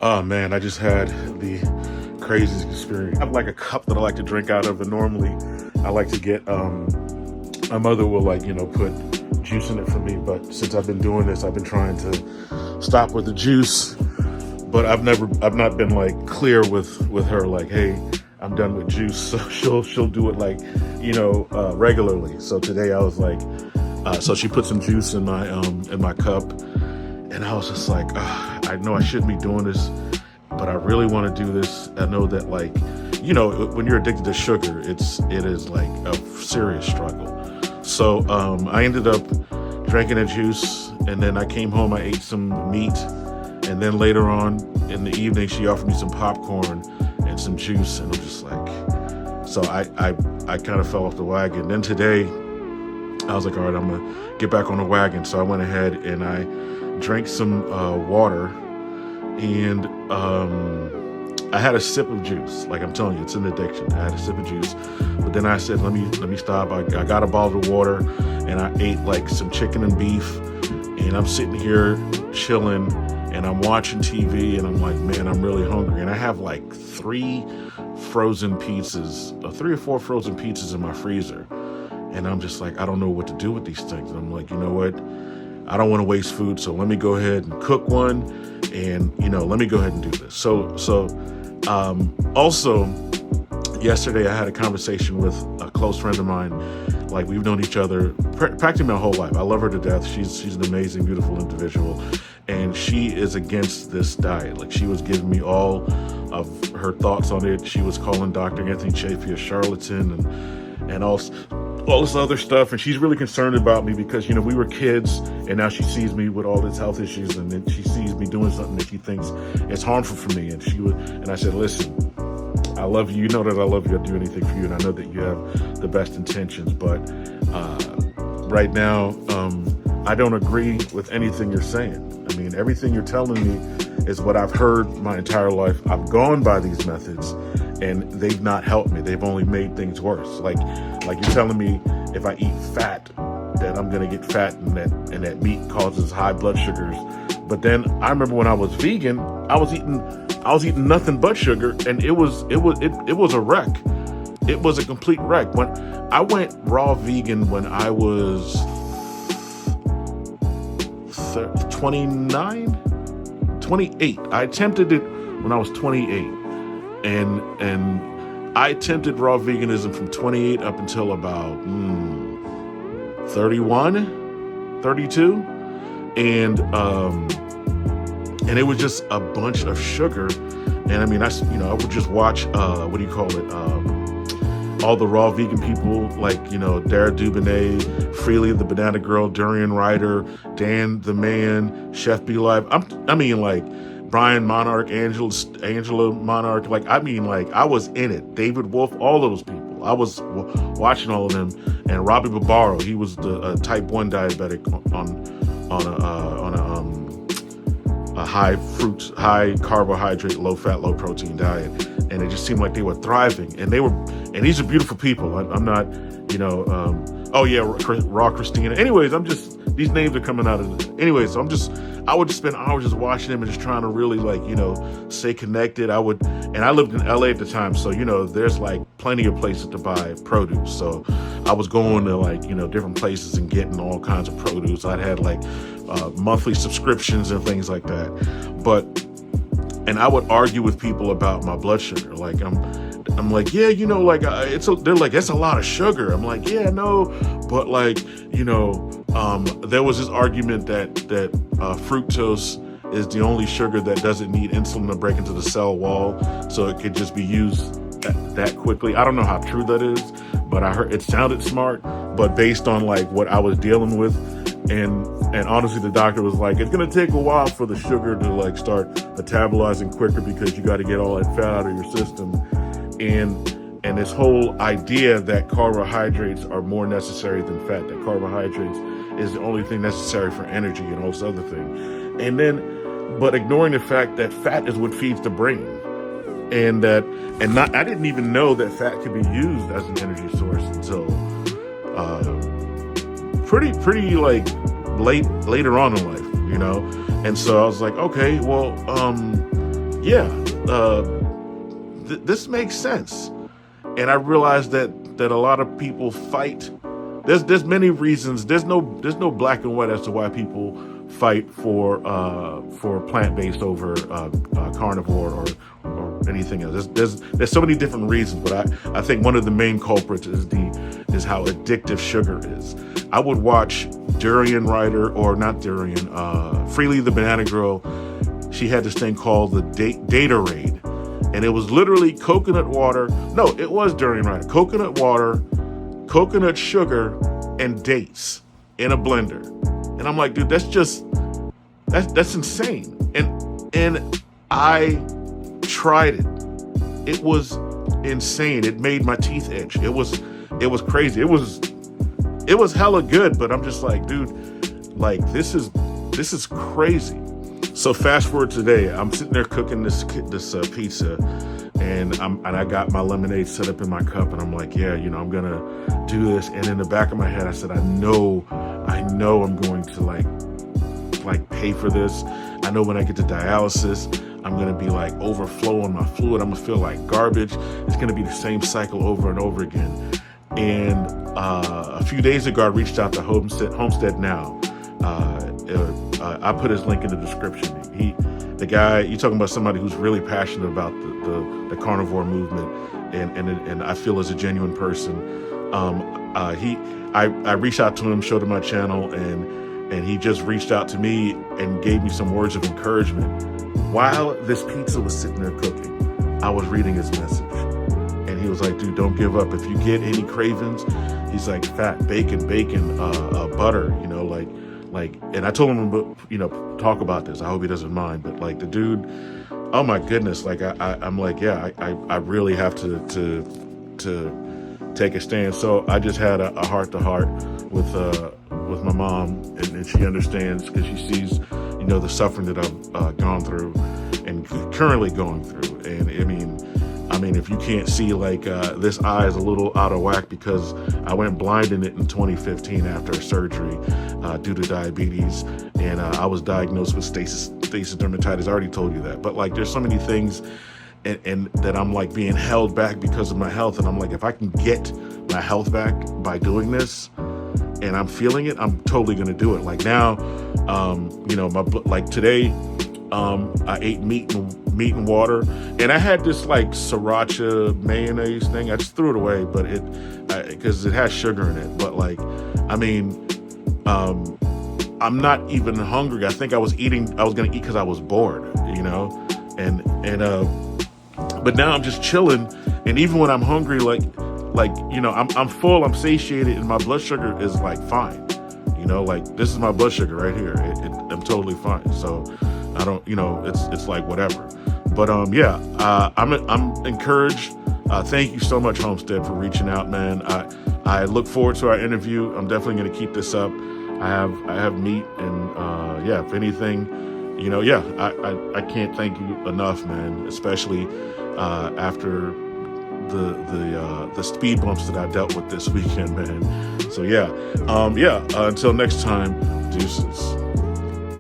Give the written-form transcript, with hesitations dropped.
Oh man, I just had the craziest experience. I have like a cup that I like to drink out of, and normally I like to get my mother will put juice in it for me, but since I've been doing this, I've been trying to stop with the juice. But I've not been like clear with her, like, hey, I'm done with juice. So she'll do it like, regularly. So today I was like, so she put some juice in my cup, and I was just like, I know I shouldn't be doing this, but I really want to do this. I know that, like, when you're addicted to sugar, it is like a serious struggle. So I ended up drinking a juice, and then I came home, I ate some meat, and then later on in the evening, she offered me some popcorn and some juice, and I'm just like, so I kind of fell off the wagon. Then today, I was like, all right, I'm gonna get back on the wagon. So I went ahead and I drank some water, and I had a sip of juice. Like I'm telling you, it's an addiction. I had a sip of juice, but then I said, let me stop. I got a bottle of water, and I ate like some chicken and beef, and I'm sitting here chilling, and I'm watching TV, and I'm like, man, I'm really hungry, and I have like three or four frozen pizzas in my freezer. And I'm just like, I don't know what to do with these things. And I'm like, you know what? I don't want to waste food, so let me go ahead and cook one, and let me go ahead and do this. So also yesterday I had a conversation with a close friend of mine. Like, we've known each other practically my whole life. I love her to death. She's an amazing, beautiful individual, and she is against this diet. Like, she was giving me all of her thoughts on it. She was calling Dr. Anthony Chafee a charlatan and all this other stuff, and she's really concerned about me because we were kids, and now she sees me with all these health issues, and then she sees me doing something that she thinks is harmful for me. And I said, listen, I love you. You know that I love you. I'd do anything for you, and I know that you have the best intentions. But right now, I don't agree with anything you're saying. I mean, everything you're telling me is what I've heard my entire life. I've gone by these methods, and they've not helped me. They've only made things worse. Like you're telling me if I eat fat, that I'm gonna get fat, and that meat causes high blood sugars. But then I remember when I was vegan, I was eating nothing but sugar, and it was a wreck. It was a complete wreck. When I went raw vegan when I was 28. I attempted it when I was 28. And I attempted raw veganism from 28 up until about 31, 32. And it was just a bunch of sugar. And I mean, I would just watch, all the raw vegan people, like, Dara Dubonnet, Freely the Banana Girl, Durian Ryder, Dan the Man, Chef Be Live. I mean, like, Brian Monarch, Angela Monarch. Like, I mean, like, I was in it. David Wolf, all those people. I was watching all of them. And Robbie Barbaro, he was the type 1 diabetic on a high fruit, high carbohydrate, low fat, low protein diet. And it just seemed like they were thriving. And these are beautiful people. I'm not, Raw Christina. Anyways, these names are coming out of it. Anyways, so I would just spend hours just watching them and just trying to really, stay connected. And I lived in LA at the time, so, there's like plenty of places to buy produce. So I was going to different places and getting all kinds of produce. I'd had monthly subscriptions and things like that. And I would argue with people about my blood sugar. Like, I'm like, yeah, they're like, that's a lot of sugar. I'm like, yeah, no, but there was this argument that fructose is the only sugar that doesn't need insulin to break into the cell wall, so it could just be used that quickly. I don't know how true that is, but I heard it sounded smart. But based on what I was dealing with, and honestly, the doctor was like, it's gonna take a while for the sugar to start metabolizing quicker because you got to get all that fat out of your system, and this whole idea that carbohydrates are more necessary than fat, that carbohydrates is the only thing necessary for energy and all this other thing, but ignoring the fact that fat is what feeds the brain, I didn't even know that fat could be used as an energy source until pretty later on in life, And so I was like, okay, well, yeah, this makes sense. And I realized that a lot of people fight. There's many reasons. There's no black and white as to why people fight for plant-based over carnivore or anything else. There's so many different reasons, but I think one of the main culprits is how addictive sugar is. I would watch Durian Rider, or not Durian, Freely the Banana Girl. She had this thing called the Datorade, and it was literally coconut water. No, it was Durian Rider. Coconut water, coconut sugar, and dates in a blender. And I'm like, dude, that's insane. And I tried it. It was insane. It made my teeth itch. It was crazy. It was hella good, but I'm just like, dude, like this is crazy. So fast forward today, I'm sitting there cooking this pizza, and I got my lemonade set up in my cup, and I'm like, yeah, I'm gonna do this. And in the back of my head, I said, I know I'm going to like pay for this. I know when I get to dialysis, I'm gonna be like overflowing my fluid. I'm gonna feel like garbage. It's gonna be the same cycle over and over again. And a few days ago, I reached out to Homestead Now. I put his link in the description. The guy, you're talking about somebody who's really passionate about the carnivore movement, and I feel is a genuine person. I reached out to him, showed him my channel, and he just reached out to me and gave me some words of encouragement. While this pizza was sitting there cooking, I was reading his message. And he was like, dude, don't give up. If you get any cravings, he's like, fat, bacon, butter, and I told him, talk about this. I hope he doesn't mind. But like the dude, oh my goodness, like I'm like, yeah, I really have to take a stand. So I just had a heart-to-heart with my mom, and she understands because she sees, the suffering that I've gone through and currently going through. And I mean, if you can't see, this eye is a little out of whack because I went blind in it in 2015 after a surgery due to diabetes, and I was diagnosed with stasis dermatitis. I already told you that, but there's so many things, and that I'm being held back because of my health, and I'm like, if I can get my health back by doing this, and I'm feeling it, I'm totally gonna do it. Like now, today, I ate meat and water, and I had this sriracha mayonnaise thing. I just threw it away, but because it has sugar in it. But I'm not even hungry. I think I was gonna eat because I was bored, but now I'm just chilling, and even when I'm hungry, I'm full, I'm satiated, and my blood sugar is fine. This is my blood sugar right here. I'm totally fine. So I don't, it's whatever. But I'm encouraged. Thank you so much, Homestead, for reaching out, man. I look forward to our interview. I'm definitely going to keep this up. I have meat, and if anything, I can't thank you enough, man. Especially after the speed bumps that I dealt with this weekend, man. So until next time, deuces.